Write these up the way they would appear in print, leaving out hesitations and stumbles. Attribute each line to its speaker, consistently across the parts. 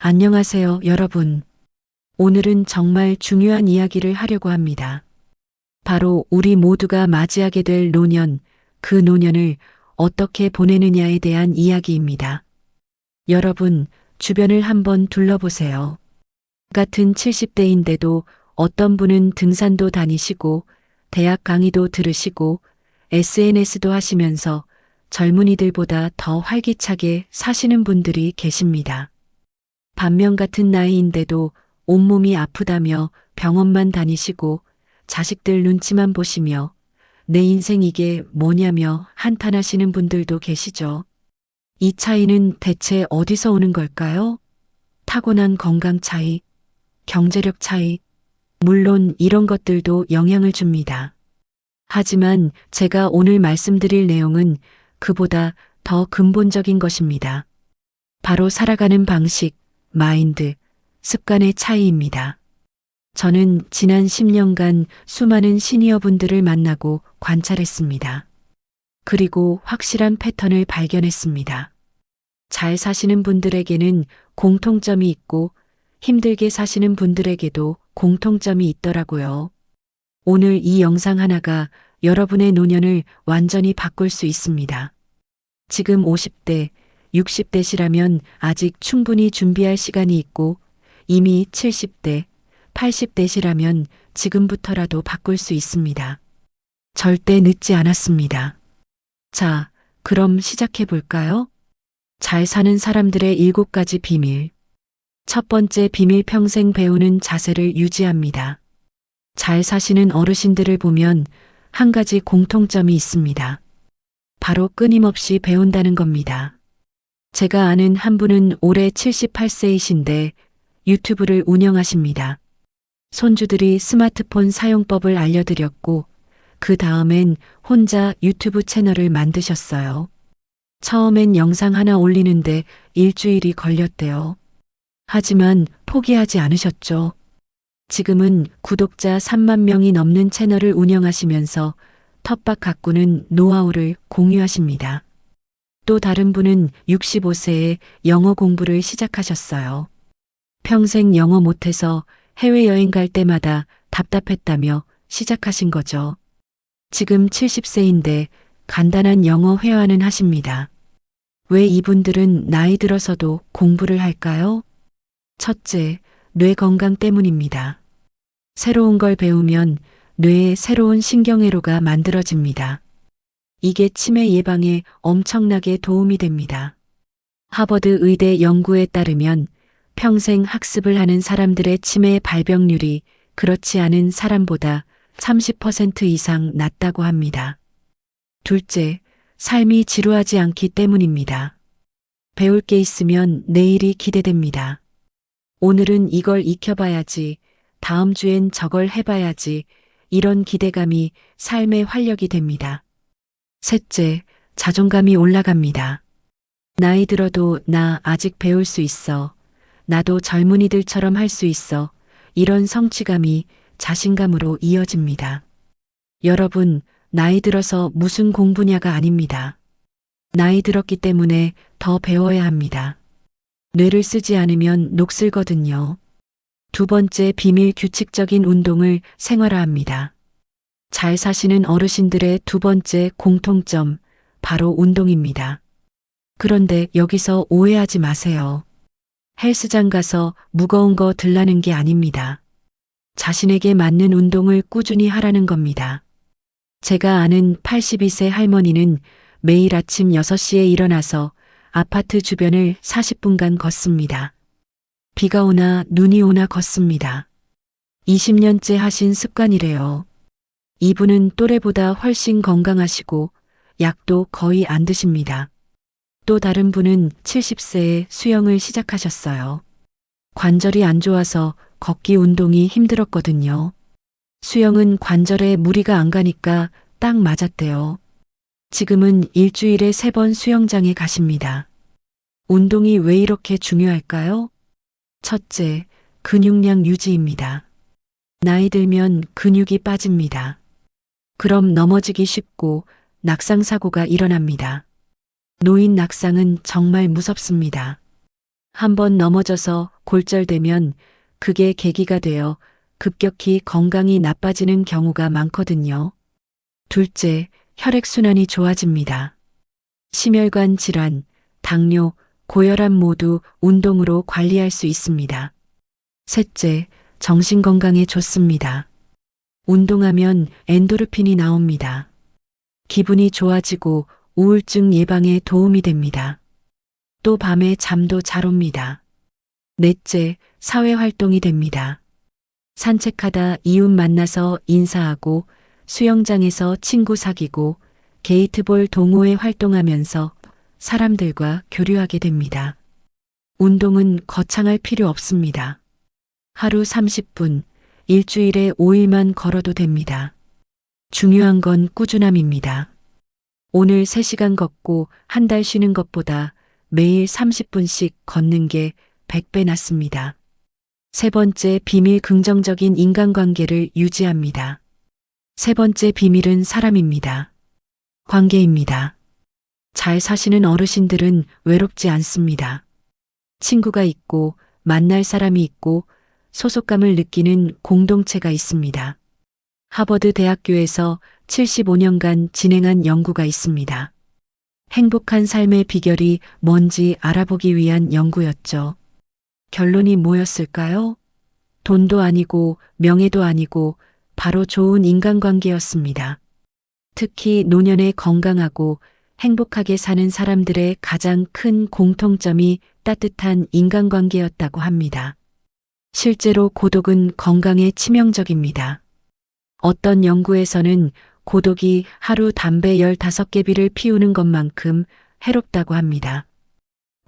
Speaker 1: 안녕하세요, 여러분. 오늘은 정말 중요한 이야기를 하려고 합니다. 바로 우리 모두가 맞이하게 될 노년, 그 노년을 어떻게 보내느냐에 대한 이야기입니다. 여러분, 주변을 한번 둘러보세요. 같은 70대인데도 어떤 분은 등산도 다니시고, 대학 강의도 들으시고, SNS도 하시면서 젊은이들보다 더 활기차게 사시는 분들이 계십니다. 반면 같은 나이인데도 온몸이 아프다며 병원만 다니시고 자식들 눈치만 보시며 내 인생 이게 뭐냐며 한탄하시는 분들도 계시죠. 이 차이는 대체 어디서 오는 걸까요? 타고난 건강 차이, 경제력 차이, 물론 이런 것들도 영향을 줍니다. 하지만 제가 오늘 말씀드릴 내용은 그보다 더 근본적인 것입니다. 바로 살아가는 방식, 마인드, 습관의 차이입니다. 저는 지난 10년간 수많은 시니어분들을 만나고 관찰했습니다. 그리고 확실한 패턴을 발견했습니다. 잘 사시는 분들에게는 공통점이 있고 힘들게 사시는 분들에게도 공통점이 있더라고요. 오늘 이 영상 하나가 여러분의 노년을 완전히 바꿀 수 있습니다. 지금 50대, 60대시라면 아직 충분히 준비할 시간이 있고 이미 70대, 80대시라면 지금부터라도 바꿀 수 있습니다. 절대 늦지 않았습니다. 자, 그럼 시작해 볼까요? 잘 사는 사람들의 7가지 비밀. 첫 번째 비밀, 평생 배우는 자세를 유지합니다. 잘 사시는 어르신들을 보면 한 가지 공통점이 있습니다. 바로 끊임없이 배운다는 겁니다. 제가 아는 한 분은 올해 78세이신데 유튜브를 운영하십니다. 손주들이 스마트폰 사용법을 알려드렸고 그 다음엔 혼자 유튜브 채널을 만드셨어요. 처음엔 영상 하나 올리는데 일주일이 걸렸대요. 하지만 포기하지 않으셨죠. 지금은 구독자 3만 명이 넘는 채널을 운영하시면서 텃밭 가꾸는 노하우를 공유하십니다. 또 다른 분은 65세에 영어 공부를 시작하셨어요. 평생 영어 못해서 해외여행 갈 때마다 답답했다며 시작하신 거죠. 지금 70세인데 간단한 영어 회화는 하십니다. 왜 이분들은 나이 들어서도 공부를 할까요? 첫째, 뇌 건강 때문입니다. 새로운 걸 배우면 뇌에 새로운 신경회로가 만들어집니다. 이게 치매 예방에 엄청나게 도움이 됩니다. 하버드 의대 연구에 따르면 평생 학습을 하는 사람들의 치매 발병률이 그렇지 않은 사람보다 30% 이상 낮다고 합니다. 둘째, 삶이 지루하지 않기 때문입니다. 배울 게 있으면 내일이 기대됩니다. 오늘은 이걸 익혀봐야지, 다음 주엔 저걸 해봐야지, 이런 기대감이 삶의 활력이 됩니다. 셋째, 자존감이 올라갑니다. 나이 들어도 나 아직 배울 수 있어. 나도 젊은이들처럼 할 수 있어. 이런 성취감이 자신감으로 이어집니다. 여러분, 나이 들어서 무슨 공부냐가 아닙니다. 나이 들었기 때문에 더 배워야 합니다. 뇌를 쓰지 않으면 녹슬거든요. 두 번째 비밀, 규칙적인 운동을 생활화합니다. 잘 사시는 어르신들의 두 번째 공통점, 바로 운동입니다. 그런데 여기서 오해하지 마세요. 헬스장 가서 무거운 거 들라는 게 아닙니다. 자신에게 맞는 운동을 꾸준히 하라는 겁니다. 제가 아는 82세 할머니는 매일 아침 6시에 일어나서 아파트 주변을 40분간 걷습니다. 비가 오나 눈이 오나 걷습니다. 20년째 하신 습관이래요. 이분은 또래보다 훨씬 건강하시고 약도 거의 안 드십니다. 또 다른 분은 70세에 수영을 시작하셨어요. 관절이 안 좋아서 걷기 운동이 힘들었거든요. 수영은 관절에 무리가 안 가니까 딱 맞았대요. 지금은 일주일에 3번 수영장에 가십니다. 운동이 왜 이렇게 중요할까요? 첫째, 근육량 유지입니다. 나이 들면 근육이 빠집니다. 그럼 넘어지기 쉽고 낙상사고가 일어납니다. 노인 낙상은 정말 무섭습니다. 한번 넘어져서 골절되면 그게 계기가 되어 급격히 건강이 나빠지는 경우가 많거든요. 둘째, 혈액순환이 좋아집니다. 심혈관 질환, 당뇨, 고혈압 모두 운동으로 관리할 수 있습니다. 셋째, 정신 건강에 좋습니다. 운동하면 엔도르핀이 나옵니다. 기분이 좋아지고 우울증 예방에 도움이 됩니다. 또 밤에 잠도 잘 옵니다. 넷째, 사회 활동이 됩니다. 산책하다 이웃 만나서 인사하고 수영장에서 친구 사귀고 게이트볼 동호회 활동하면서 사람들과 교류하게 됩니다. 운동은 거창할 필요 없습니다. 하루 30분, 일주일에 5일만 걸어도 됩니다. 중요한 건 꾸준함입니다. 오늘 3시간 걷고 한 달 쉬는 것보다 매일 30분씩 걷는 게 100배 낫습니다. 세 번째 비밀, 긍정적인 인간관계를 유지합니다. 세 번째 비밀은 사람입니다. 관계입니다. 잘 사시는 어르신들은 외롭지 않습니다. 친구가 있고 만날 사람이 있고 소속감을 느끼는 공동체가 있습니다. 하버드 대학교에서 75년간 진행한 연구가 있습니다. 행복한 삶의 비결이 뭔지 알아보기 위한 연구였죠. 결론이 뭐였을까요? 돈도 아니고 명예도 아니고 바로 좋은 인간관계였습니다. 특히 노년에 건강하고 행복하게 사는 사람들의 가장 큰 공통점이 따뜻한 인간관계였다고 합니다. 실제로 고독은 건강에 치명적입니다. 어떤 연구에서는 고독이 하루 담배 15개비를 피우는 것만큼 해롭다고 합니다.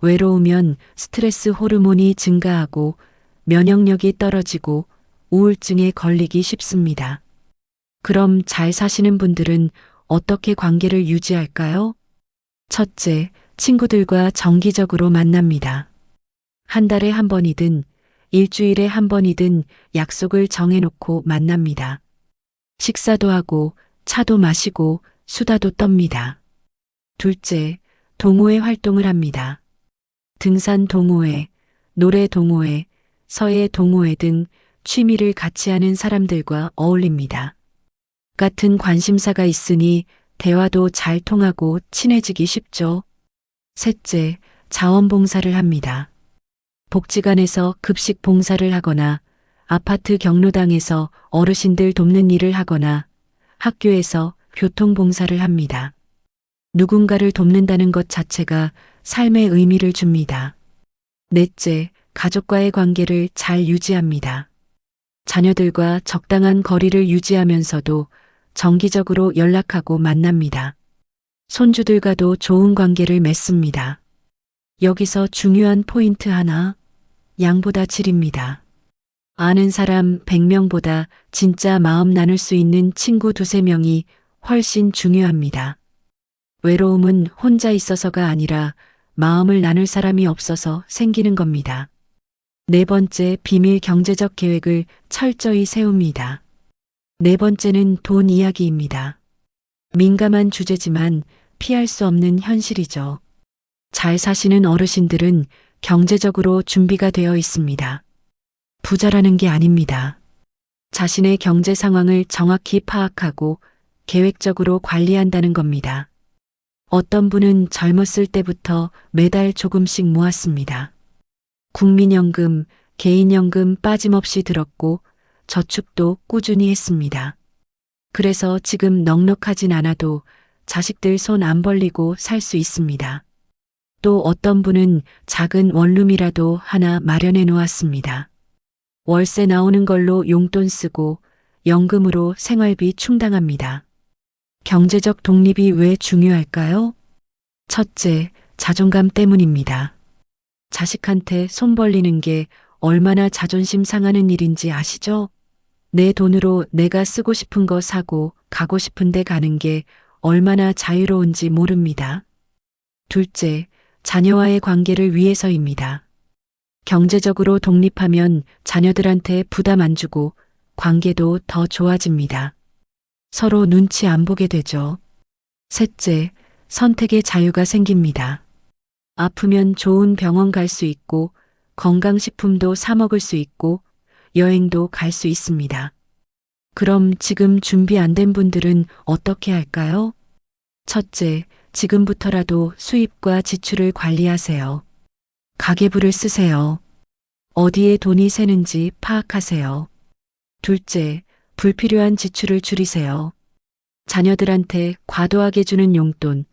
Speaker 1: 외로우면 스트레스 호르몬이 증가하고 면역력이 떨어지고 우울증에 걸리기 쉽습니다. 그럼 잘 사시는 분들은 어떻게 관계를 유지할까요? 첫째, 친구들과 정기적으로 만납니다. 한 달에 한 번이든 일주일에 한 번이든 약속을 정해놓고 만납니다. 식사도 하고 차도 마시고 수다도 떱니다. 둘째, 동호회 활동을 합니다. 등산 동호회, 노래 동호회, 서예 동호회 등 취미를 같이 하는 사람들과 어울립니다. 같은 관심사가 있으니 대화도 잘 통하고 친해지기 쉽죠. 셋째, 자원봉사를 합니다. 복지관에서 급식 봉사를 하거나 아파트 경로당에서 어르신들 돕는 일을 하거나 학교에서 교통봉사를 합니다. 누군가를 돕는다는 것 자체가 삶의 의미를 줍니다. 넷째, 가족과의 관계를 잘 유지합니다. 자녀들과 적당한 거리를 유지하면서도 정기적으로 연락하고 만납니다. 손주들과도 좋은 관계를 맺습니다. 여기서 중요한 포인트 하나, 양보다 질입니다. 아는 사람 100명보다 진짜 마음 나눌 수 있는 친구 2~3명이 훨씬 중요합니다. 외로움은 혼자 있어서가 아니라 마음을 나눌 사람이 없어서 생기는 겁니다. 네 번째, 비밀, 경제적 계획을 철저히 세웁니다. 네 번째는 돈 이야기입니다. 민감한 주제지만 피할 수 없는 현실이죠. 잘 사시는 어르신들은 경제적으로 준비가 되어 있습니다. 부자라는 게 아닙니다. 자신의 경제 상황을 정확히 파악하고 계획적으로 관리한다는 겁니다. 어떤 분은 젊었을 때부터 매달 조금씩 모았습니다. 국민연금, 개인연금 빠짐없이 들었고 저축도 꾸준히 했습니다. 그래서 지금 넉넉하진 않아도 자식들 손 안 벌리고 살 수 있습니다. 또 어떤 분은 작은 원룸이라도 하나 마련해 놓았습니다. 월세 나오는 걸로 용돈 쓰고 연금으로 생활비 충당합니다. 경제적 독립이 왜 중요할까요? 첫째, 자존감 때문입니다. 자식한테 손 벌리는 게 얼마나 자존심 상하는 일인지 아시죠? 내 돈으로 내가 쓰고 싶은 거 사고 가고 싶은 데 가는 게 얼마나 자유로운지 모릅니다. 둘째, 자녀와의 관계를 위해서입니다. 경제적으로 독립하면 자녀들한테 부담 안 주고 관계도 더 좋아집니다. 서로 눈치 안 보게 되죠. 셋째, 선택의 자유가 생깁니다. 아프면 좋은 병원 갈 수 있고 건강식품도 사 먹을 수 있고 여행도 갈 수 있습니다. 그럼 지금 준비 안 된 분들은 어떻게 할까요? 첫째, 지금부터라도 수입과 지출을 관리하세요. 가계부를 쓰세요. 어디에 돈이 새는지 파악하세요. 둘째, 불필요한 지출을 줄이세요. 자녀들한테 과도하게 주는 용돈,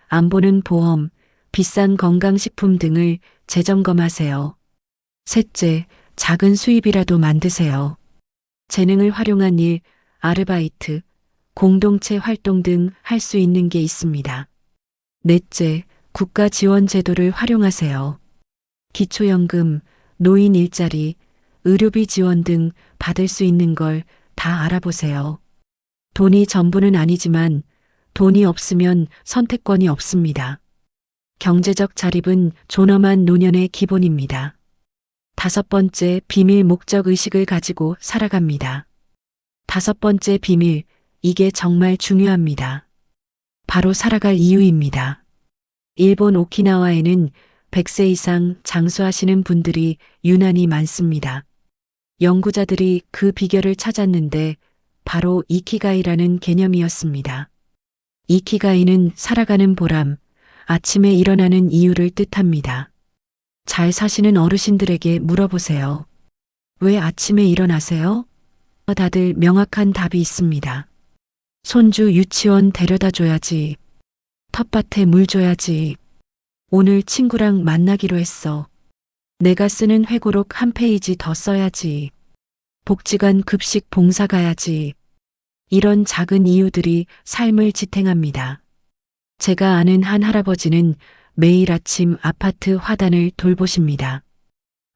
Speaker 1: 안 보는 보험, 비싼 건강식품 등을 재점검하세요. 셋째, 작은 수입이라도 만드세요. 재능을 활용한 일, 아르바이트, 공동체 활동 등 할 수 있는 게 있습니다. 넷째, 국가 지원 제도를 활용하세요. 기초연금, 노인 일자리, 의료비 지원 등 받을 수 있는 걸 다 알아보세요. 돈이 전부는 아니지만 돈이 없으면 선택권이 없습니다. 경제적 자립은 존엄한 노년의 기본입니다. 다섯 번째, 비밀 목적 의식을 가지고 살아갑니다. 다섯 번째 비밀, 이게 정말 중요합니다. 바로 살아갈 이유입니다. 일본 오키나와에는 100세 이상 장수하시는 분들이 유난히 많습니다. 연구자들이 그 비결을 찾았는데 바로 이키가이라는 개념이었습니다. 이키가이는 살아가는 보람, 아침에 일어나는 이유를 뜻합니다. 잘 사시는 어르신들에게 물어보세요. 왜 아침에 일어나세요? 다들 명확한 답이 있습니다. 손주 유치원 데려다 줘야지. 텃밭에 물 줘야지. 오늘 친구랑 만나기로 했어. 내가 쓰는 회고록 한 페이지 더 써야지. 복지관 급식 봉사 가야지. 이런 작은 이유들이 삶을 지탱합니다. 제가 아는 한 할아버지는 매일 아침 아파트 화단을 돌보십니다.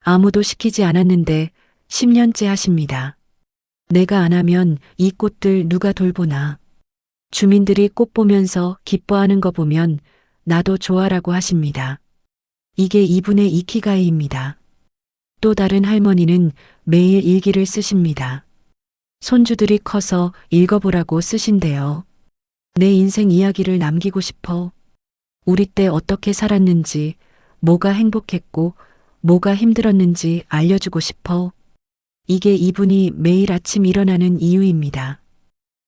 Speaker 1: 아무도 시키지 않았는데 10년째 하십니다. 내가 안 하면 이 꽃들 누가 돌보나. 주민들이 꽃 보면서 기뻐하는 거 보면 나도 좋아라고 하십니다. 이게 이분의 이키가이입니다. 또 다른 할머니는 매일 일기를 쓰십니다. 손주들이 커서 읽어보라고 쓰신대요. 내 인생 이야기를 남기고 싶어. 우리 때 어떻게 살았는지, 뭐가 행복했고, 뭐가 힘들었는지 알려주고 싶어. 이게 이분이 매일 아침 일어나는 이유입니다.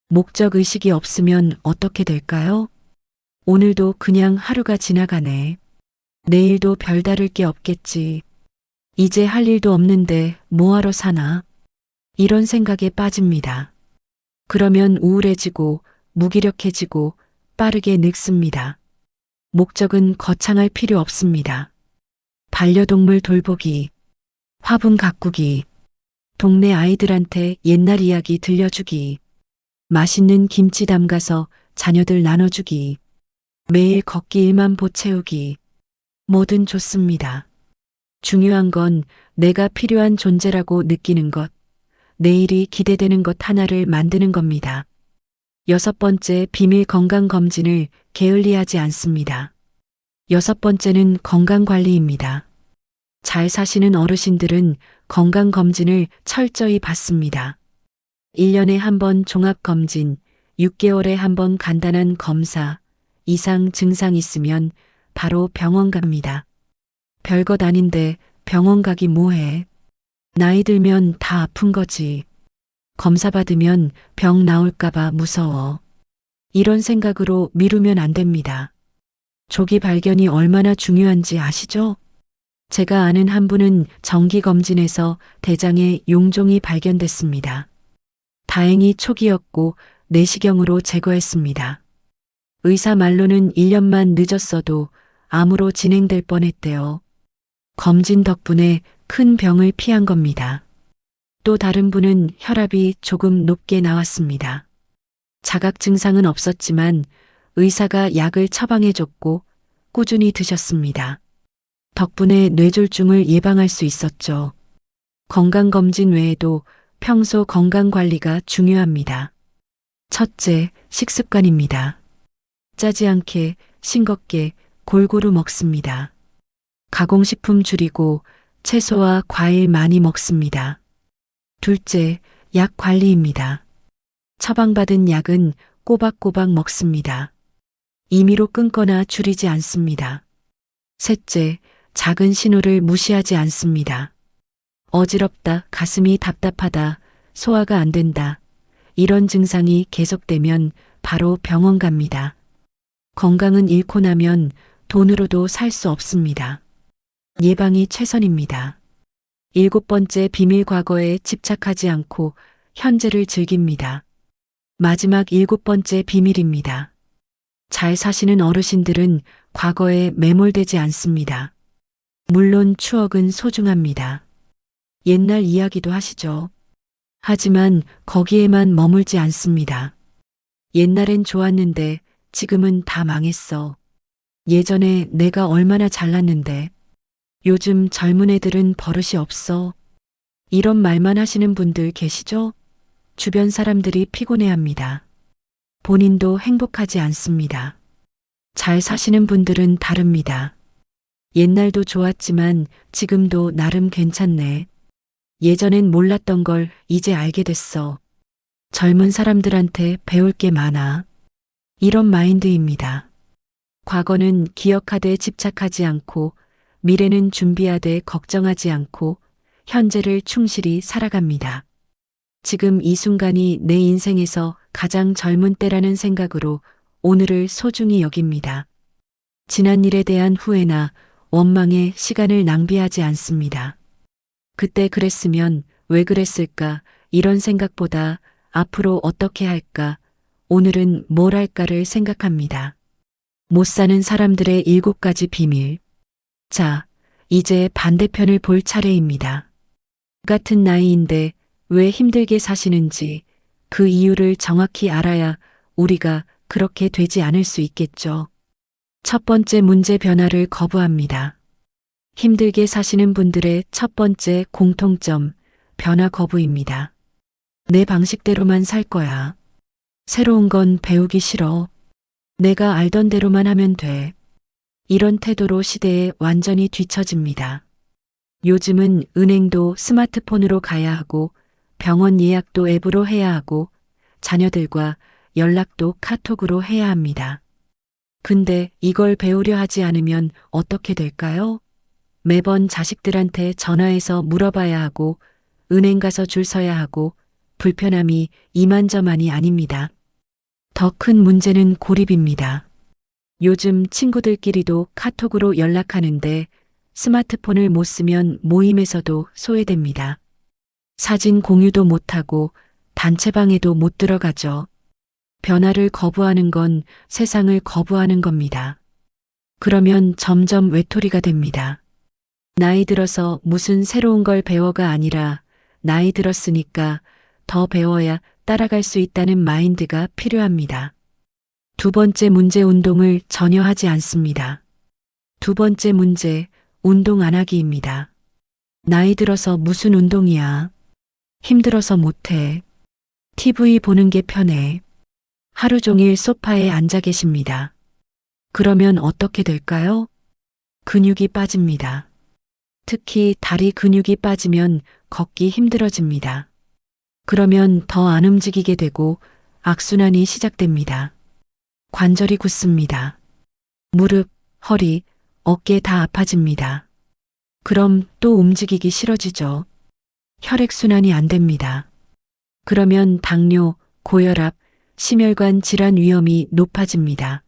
Speaker 1: 목적 의식이 없으면 어떻게 될까요? 오늘도 그냥 하루가 지나가네. 내일도 별다를 게 없겠지. 이제 할 일도 없는데 뭐하러 사나? 이런 생각에 빠집니다. 그러면 우울해지고 무기력해지고 빠르게 늙습니다. 목적은 거창할 필요 없습니다. 반려동물 돌보기, 화분 가꾸기, 동네 아이들한테 옛날 이야기 들려주기, 맛있는 김치 담가서 자녀들 나눠주기, 매일 걷기 일만 보채우기, 뭐든 좋습니다. 중요한 건 내가 필요한 존재라고 느끼는 것, 내일이 기대되는 것 하나를 만드는 겁니다. 여섯 번째, 비밀 건강검진을 게을리하지 않습니다. 여섯 번째는 건강관리입니다. 잘 사시는 어르신들은 건강검진을 철저히 받습니다. 1년에 한 번 종합검진, 6개월에 한 번 간단한 검사, 이상 증상 있으면 바로 병원 갑니다. 별것 아닌데 병원 가기 뭐해. 나이 들면 다 아픈 거지. 검사 받으면 병 나올까봐 무서워. 이런 생각으로 미루면 안 됩니다. 조기 발견이 얼마나 중요한지 아시죠? 제가 아는 한 분은 정기검진에서 대장에 용종이 발견됐습니다. 다행히 초기였고 내시경으로 제거했습니다. 의사 말로는 1년만 늦었어도 암으로 진행될 뻔했대요. 검진 덕분에 큰 병을 피한 겁니다. 또 다른 분은 혈압이 조금 높게 나왔습니다. 자각 증상은 없었지만 의사가 약을 처방해줬고 꾸준히 드셨습니다. 덕분에 뇌졸중을 예방할 수 있었죠. 건강검진 외에도 평소 건강관리가 중요합니다. 첫째, 식습관입니다. 짜지 않게, 싱겁게, 골고루 먹습니다. 가공식품 줄이고 채소와 과일 많이 먹습니다. 둘째, 약 관리입니다. 처방받은 약은 꼬박꼬박 먹습니다. 임의로 끊거나 줄이지 않습니다. 셋째, 작은 신호를 무시하지 않습니다. 어지럽다, 가슴이 답답하다, 소화가 안 된다. 이런 증상이 계속되면 바로 병원 갑니다. 건강은 잃고 나면 돈으로도 살 수 없습니다. 예방이 최선입니다. 7번째, 비밀 과거에 집착하지 않고 현재를 즐깁니다. 마지막 7번째 비밀입니다. 잘 사시는 어르신들은 과거에 매몰되지 않습니다. 물론 추억은 소중합니다. 옛날 이야기도 하시죠. 하지만 거기에만 머물지 않습니다. 옛날엔 좋았는데 지금은 다 망했어. 예전에 내가 얼마나 잘났는데 요즘 젊은 애들은 버릇이 없어. 이런 말만 하시는 분들 계시죠? 주변 사람들이 피곤해합니다. 본인도 행복하지 않습니다. 잘 사시는 분들은 다릅니다. 옛날도 좋았지만 지금도 나름 괜찮네. 예전엔 몰랐던 걸 이제 알게 됐어. 젊은 사람들한테 배울 게 많아. 이런 마인드입니다. 과거는 기억하되 집착하지 않고 미래는 준비하되 걱정하지 않고 현재를 충실히 살아갑니다. 지금 이 순간이 내 인생에서 가장 젊은 때라는 생각으로 오늘을 소중히 여깁니다. 지난 일에 대한 후회나 원망에 시간을 낭비하지 않습니다. 그때 그랬으면 왜 그랬을까 이런 생각보다 앞으로 어떻게 할까, 오늘은 뭘 할까를 생각합니다. 못 사는 사람들의 7가지 비밀. 자, 이제 반대편을 볼 차례입니다. 같은 나이인데 왜 힘들게 사시는지 그 이유를 정확히 알아야 우리가 그렇게 되지 않을 수 있겠죠. 첫 번째 문제, 변화를 거부합니다. 힘들게 사시는 분들의 첫 번째 공통점, 변화 거부입니다. 내 방식대로만 살 거야. 새로운 건 배우기 싫어. 내가 알던 대로만 하면 돼. 이런 태도로 시대에 완전히 뒤처집니다. 요즘은 은행도 스마트폰으로 가야 하고 병원 예약도 앱으로 해야 하고 자녀들과 연락도 카톡으로 해야 합니다. 근데 이걸 배우려 하지 않으면 어떻게 될까요? 매번 자식들한테 전화해서 물어봐야 하고 은행 가서 줄 서야 하고 불편함이 이만저만이 아닙니다. 더 큰 문제는 고립입니다. 요즘 친구들끼리도 카톡으로 연락하는데 스마트폰을 못 쓰면 모임에서도 소외됩니다. 사진 공유도 못하고 단체방에도 못 들어가죠. 변화를 거부하는 건 세상을 거부하는 겁니다. 그러면 점점 외톨이가 됩니다. 나이 들어서 무슨 새로운 걸 배워가 아니라 나이 들었으니까 더 배워야 따라갈 수 있다는 마인드가 필요합니다. 두 번째 문제, 운동을 전혀 하지 않습니다. 두 번째 문제, 운동 안 하기입니다. 나이 들어서 무슨 운동이야. 힘들어서 못해. TV 보는 게 편해. 하루 종일 소파에 앉아 계십니다. 그러면 어떻게 될까요? 근육이 빠집니다. 특히 다리 근육이 빠지면 걷기 힘들어집니다. 그러면 더 안 움직이게 되고 악순환이 시작됩니다. 관절이 굳습니다. 무릎, 허리, 어깨 다 아파집니다. 그럼 또 움직이기 싫어지죠. 혈액순환이 안 됩니다. 그러면 당뇨, 고혈압, 심혈관 질환 위험이 높아집니다.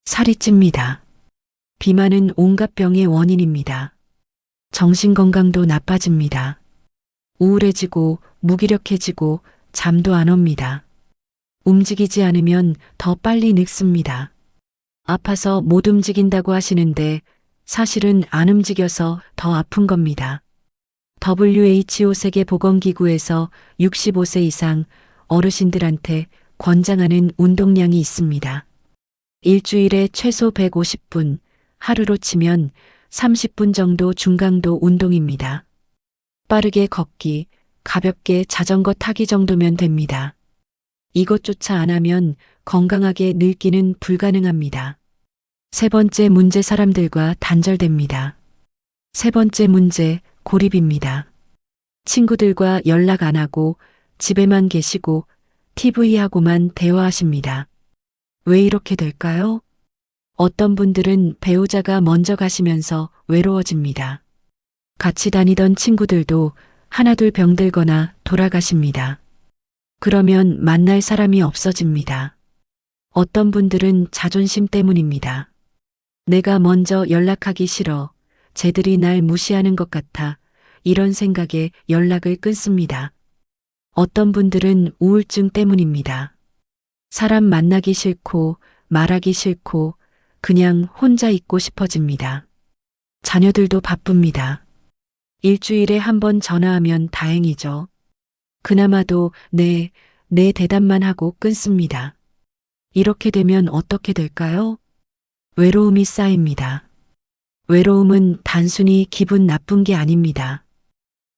Speaker 1: 살이 찝니다. 비만은 온갖 병의 원인입니다. 정신건강도 나빠집니다. 우울해지고 무기력해지고 잠도 안 옵니다. 움직이지 않으면 더 빨리 늙습니다. 아파서 못 움직인다고 하시는데 사실은 안 움직여서 더 아픈 겁니다. WHO 세계보건기구에서 65세 이상 어르신들한테 권장하는 운동량이 있습니다. 일주일에 최소 150분, 하루로 치면 30분 정도 중강도 운동입니다. 빠르게 걷기, 가볍게 자전거 타기 정도면 됩니다. 이것조차 안 하면 건강하게 늙기는 불가능합니다. 세 번째 문제, 사람들과 단절됩니다. 세 번째 문제, 고립입니다. 친구들과 연락 안 하고 집에만 계시고 TV하고만 대화하십니다. 왜 이렇게 될까요? 어떤 분들은 배우자가 먼저 가시면서 외로워집니다. 같이 다니던 친구들도 하나둘 병들거나 돌아가십니다. 그러면 만날 사람이 없어집니다. 어떤 분들은 자존심 때문입니다. 내가 먼저 연락하기 싫어. 쟤들이 날 무시하는 것 같아. 이런 생각에 연락을 끊습니다. 어떤 분들은 우울증 때문입니다. 사람 만나기 싫고 말하기 싫고 그냥 혼자 있고 싶어집니다. 자녀들도 바쁩니다. 일주일에 한 번 전화하면 다행이죠. 그나마도 네 대답만 하고 끊습니다. 이렇게 되면 어떻게 될까요? 외로움이 쌓입니다. 외로움은 단순히 기분 나쁜 게 아닙니다.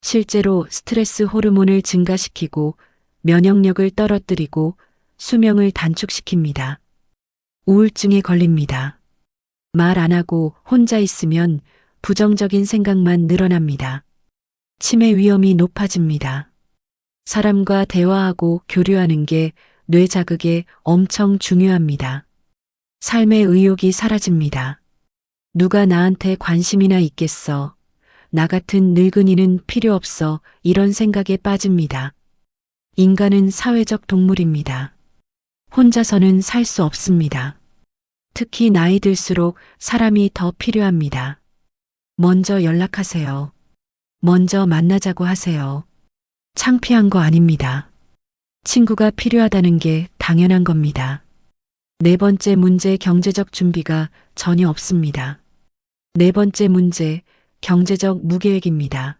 Speaker 1: 실제로 스트레스 호르몬을 증가시키고 면역력을 떨어뜨리고 수명을 단축시킵니다. 우울증에 걸립니다. 말 안 하고 혼자 있으면 부정적인 생각만 늘어납니다. 치매 위험이 높아집니다. 사람과 대화하고 교류하는 게 뇌 자극에 엄청 중요합니다. 삶의 의욕이 사라집니다. 누가 나한테 관심이나 있겠어. 나 같은 늙은이는 필요 없어. 이런 생각에 빠집니다. 인간은 사회적 동물입니다. 혼자서는 살 수 없습니다. 특히 나이 들수록 사람이 더 필요합니다. 먼저 연락하세요. 먼저 만나자고 하세요. 창피한 거 아닙니다. 친구가 필요하다는 게 당연한 겁니다. 네 번째 문제, 경제적 준비가 전혀 없습니다. 네 번째 문제, 경제적 무계획입니다.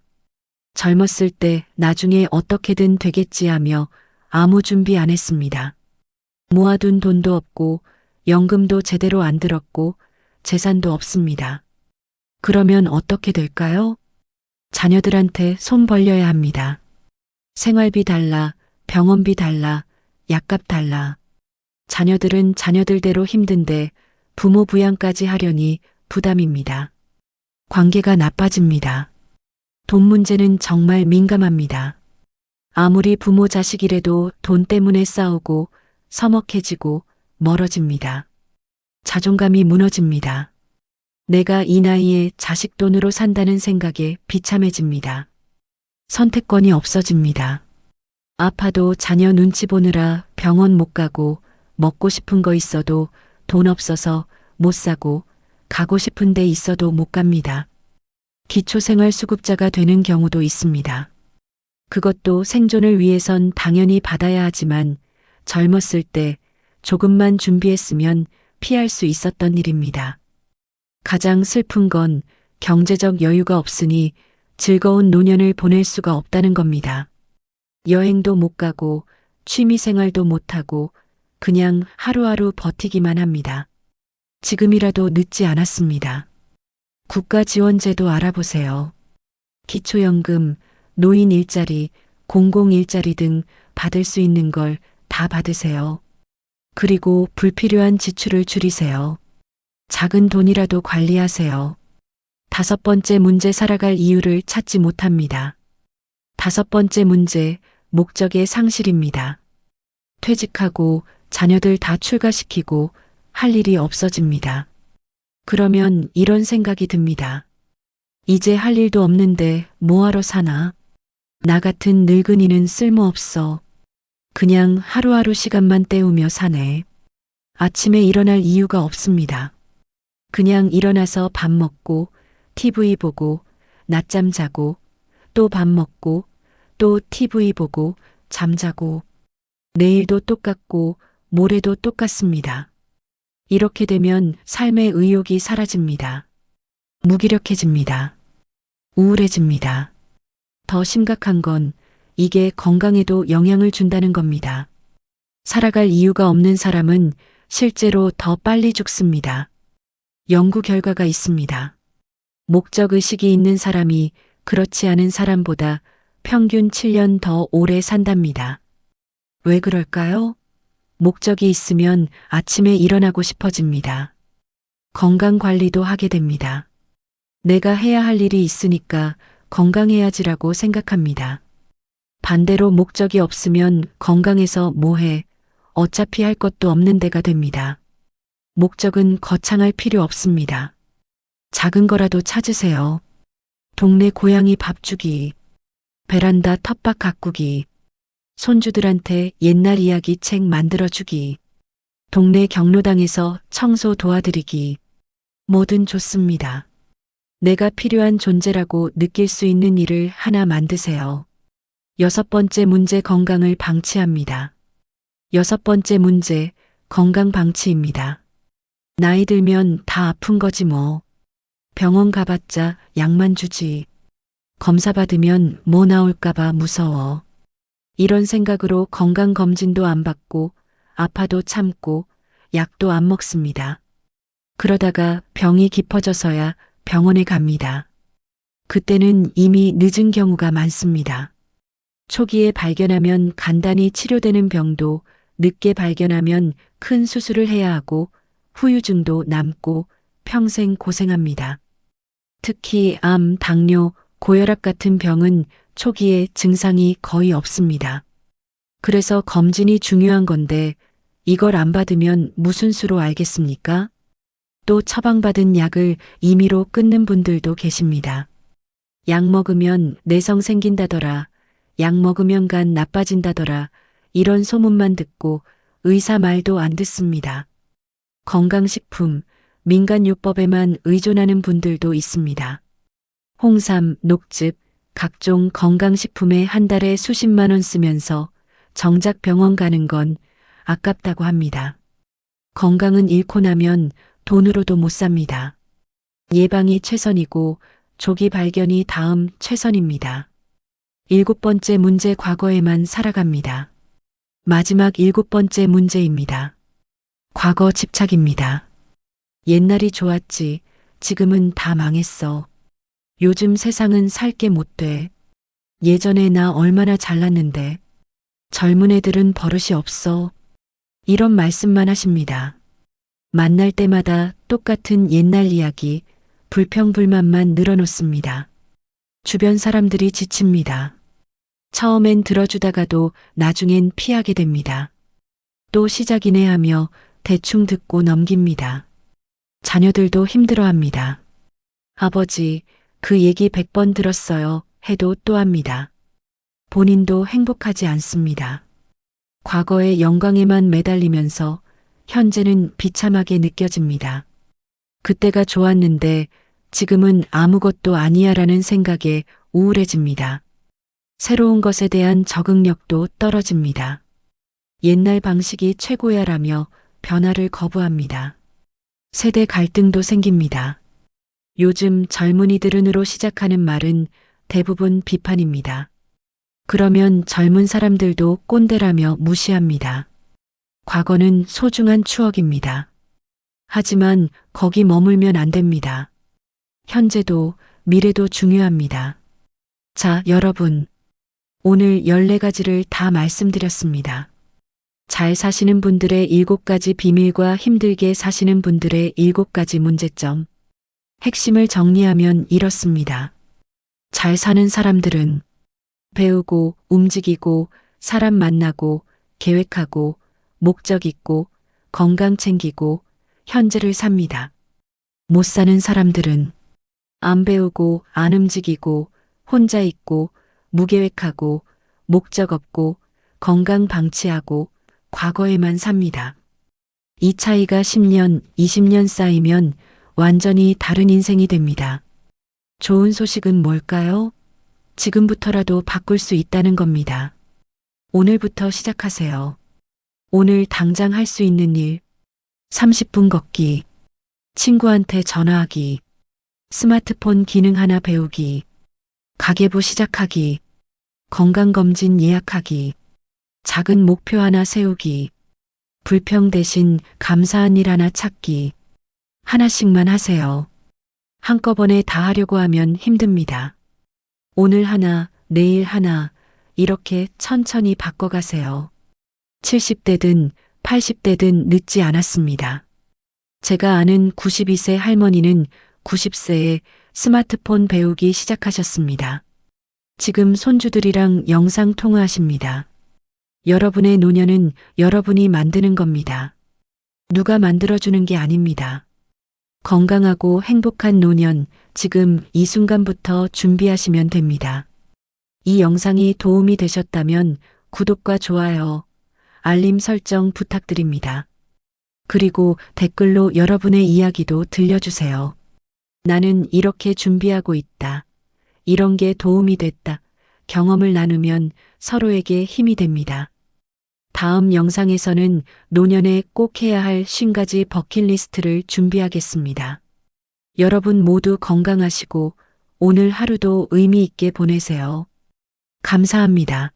Speaker 1: 젊었을 때 나중에 어떻게든 되겠지 하며 아무 준비 안 했습니다. 모아둔 돈도 없고 연금도 제대로 안 들었고 재산도 없습니다. 그러면 어떻게 될까요? 자녀들한테 손 벌려야 합니다. 생활비 달라, 병원비 달라, 약값 달라. 자녀들은 자녀들대로 힘든데 부모 부양까지 하려니 부담입니다. 관계가 나빠집니다. 돈 문제는 정말 민감합니다. 아무리 부모 자식이라도 돈 때문에 싸우고 서먹해지고 멀어집니다. 자존감이 무너집니다. 내가 이 나이에 자식 돈으로 산다는 생각에 비참해집니다. 선택권이 없어집니다. 아파도 자녀 눈치 보느라 병원 못 가고 먹고 싶은 거 있어도 돈 없어서 못 사고 가고 싶은 데 있어도 못 갑니다. 기초생활수급자가 되는 경우도 있습니다. 그것도 생존을 위해선 당연히 받아야 하지만 젊었을 때 조금만 준비했으면 피할 수 있었던 일입니다. 가장 슬픈 건 경제적 여유가 없으니 즐거운 노년을 보낼 수가 없다는 겁니다. 여행도 못 가고 취미생활도 못하고 그냥 하루하루 버티기만 합니다. 지금이라도 늦지 않았습니다. 국가지원제도 알아보세요. 기초연금, 노인 일자리, 공공일자리 등 받을 수 있는 걸 다 받으세요. 그리고 불필요한 지출을 줄이세요. 작은 돈이라도 관리하세요. 다섯 번째 문제, 살아갈 이유를 찾지 못합니다. 다섯 번째 문제, 목적의 상실입니다. 퇴직하고 자녀들 다 출가시키고 할 일이 없어집니다. 그러면 이런 생각이 듭니다. 이제 할 일도 없는데 뭐하러 사나? 나 같은 늙은이는 쓸모없어. 그냥 하루하루 시간만 때우며 사네. 아침에 일어날 이유가 없습니다. 그냥 일어나서 밥 먹고 TV 보고 낮잠 자고 또 밥 먹고 또 TV 보고 잠자고 내일도 똑같고 모레도 똑같습니다. 이렇게 되면 삶의 의욕이 사라집니다. 무기력해집니다. 우울해집니다. 더 심각한 건 이게 건강에도 영향을 준다는 겁니다. 살아갈 이유가 없는 사람은 실제로 더 빨리 죽습니다. 연구 결과가 있습니다. 목적의식이 있는 사람이 그렇지 않은 사람보다 평균 7년 더 오래 산답니다. 왜 그럴까요? 목적이 있으면 아침에 일어나고 싶어집니다. 건강 관리도 하게 됩니다. 내가 해야 할 일이 있으니까 건강해야지라고 생각합니다. 반대로 목적이 없으면 건강해서 뭐해? 어차피 할 것도 없는 데가 됩니다. 목적은 거창할 필요 없습니다. 작은 거라도 찾으세요. 동네 고양이 밥 주기, 베란다 텃밭 가꾸기, 손주들한테 옛날 이야기 책 만들어 주기, 동네 경로당에서 청소 도와드리기, 뭐든 좋습니다. 내가 필요한 존재라고 느낄 수 있는 일을 하나 만드세요. 6번째 문제 건강을 방치합니다. 6번째 문제 건강 방치입니다. 나이 들면 다 아픈 거지 뭐. 병원 가봤자 약만 주지. 검사 받으면 뭐 나올까봐 무서워. 이런 생각으로 건강검진도 안 받고 아파도 참고 약도 안 먹습니다. 그러다가 병이 깊어져서야 병원에 갑니다. 그때는 이미 늦은 경우가 많습니다. 초기에 발견하면 간단히 치료되는 병도 늦게 발견하면 큰 수술을 해야 하고 후유증도 남고 평생 고생합니다. 특히 암, 당뇨, 고혈압 같은 병은 초기에 증상이 거의 없습니다. 그래서 검진이 중요한 건데 이걸 안 받으면 무슨 수로 알겠습니까? 또 처방받은 약을 임의로 끊는 분들도 계십니다. 약 먹으면 내성 생긴다더라, 약 먹으면 간 나빠진다더라, 이런 소문만 듣고 의사 말도 안 듣습니다. 건강식품, 민간요법에만 의존하는 분들도 있습니다. 홍삼, 녹즙, 각종 건강식품에 한 달에 수십만 원 쓰면서 정작 병원 가는 건 아깝다고 합니다. 건강은 잃고 나면 돈으로도 못 삽니다. 예방이 최선이고 조기 발견이 다음 최선입니다. 7번째 문제 과거에만 살아갑니다. 마지막 7번째 문제입니다. 과거 집착입니다. 옛날이 좋았지, 지금은 다 망했어. 요즘 세상은 살 게 못 돼. 예전에 나 얼마나 잘났는데. 젊은 애들은 버릇이 없어. 이런 말씀만 하십니다. 만날 때마다 똑같은 옛날 이야기, 불평불만만 늘어놓습니다. 주변 사람들이 지칩니다. 처음엔 들어주다가도 나중엔 피하게 됩니다. 또 시작이네 하며 대충 듣고 넘깁니다. 자녀들도 힘들어합니다. 아버지, 그 얘기 100번 들었어요 해도 또 합니다. 본인도 행복하지 않습니다. 과거의 영광에만 매달리면서 현재는 비참하게 느껴집니다. 그때가 좋았는데 지금은 아무것도 아니야라는 생각에 우울해집니다. 새로운 것에 대한 적응력도 떨어집니다. 옛날 방식이 최고야라며 변화를 거부합니다. 세대 갈등도 생깁니다. 요즘 젊은이들은으로 시작하는 말은 대부분 비판입니다. 그러면 젊은 사람들도 꼰대라며 무시합니다. 과거는 소중한 추억입니다. 하지만 거기 머물면 안 됩니다. 현재도 미래도 중요합니다. 자, 여러분. 오늘 14가지를 다 말씀드렸습니다. 잘 사시는 분들의 7가지 비밀과 힘들게 사시는 분들의 7가지 문제점. 핵심을 정리하면 이렇습니다. 잘 사는 사람들은 배우고, 움직이고, 사람 만나고, 계획하고, 목적 있고, 건강 챙기고, 현재를 삽니다. 못 사는 사람들은 안 배우고, 안 움직이고, 혼자 있고, 무계획하고, 목적 없고, 건강 방치하고, 과거에만 삽니다. 이 차이가 10년, 20년 쌓이면 완전히 다른 인생이 됩니다. 좋은 소식은 뭘까요? 지금부터라도 바꿀 수 있다는 겁니다. 오늘부터 시작하세요. 오늘 당장 할 수 있는 일. 30분 걷기. 친구한테 전화하기. 스마트폰 기능 하나 배우기. 가계부 시작하기. 건강검진 예약하기. 작은 목표 하나 세우기. 불평 대신 감사한 일 하나 찾기. 하나씩만 하세요. 한꺼번에 다 하려고 하면 힘듭니다. 오늘 하나, 내일 하나, 이렇게 천천히 바꿔가세요. 70대든 80대든 늦지 않았습니다. 제가 아는 92세 할머니는 90세에 스마트폰 배우기 시작하셨습니다. 지금 손주들이랑 영상 통화하십니다. 여러분의 노년은 여러분이 만드는 겁니다. 누가 만들어주는 게 아닙니다. 건강하고 행복한 노년, 지금 이 순간부터 준비하시면 됩니다. 이 영상이 도움이 되셨다면 구독과 좋아요, 알림 설정 부탁드립니다. 그리고 댓글로 여러분의 이야기도 들려주세요. 나는 이렇게 준비하고 있다. 이런 게 도움이 됐다. 경험을 나누면 서로에게 힘이 됩니다. 다음 영상에서는 노년에 꼭 해야 할 50가지 버킷리스트를 준비하겠습니다. 여러분 모두 건강하시고 오늘 하루도 의미 있게 보내세요. 감사합니다.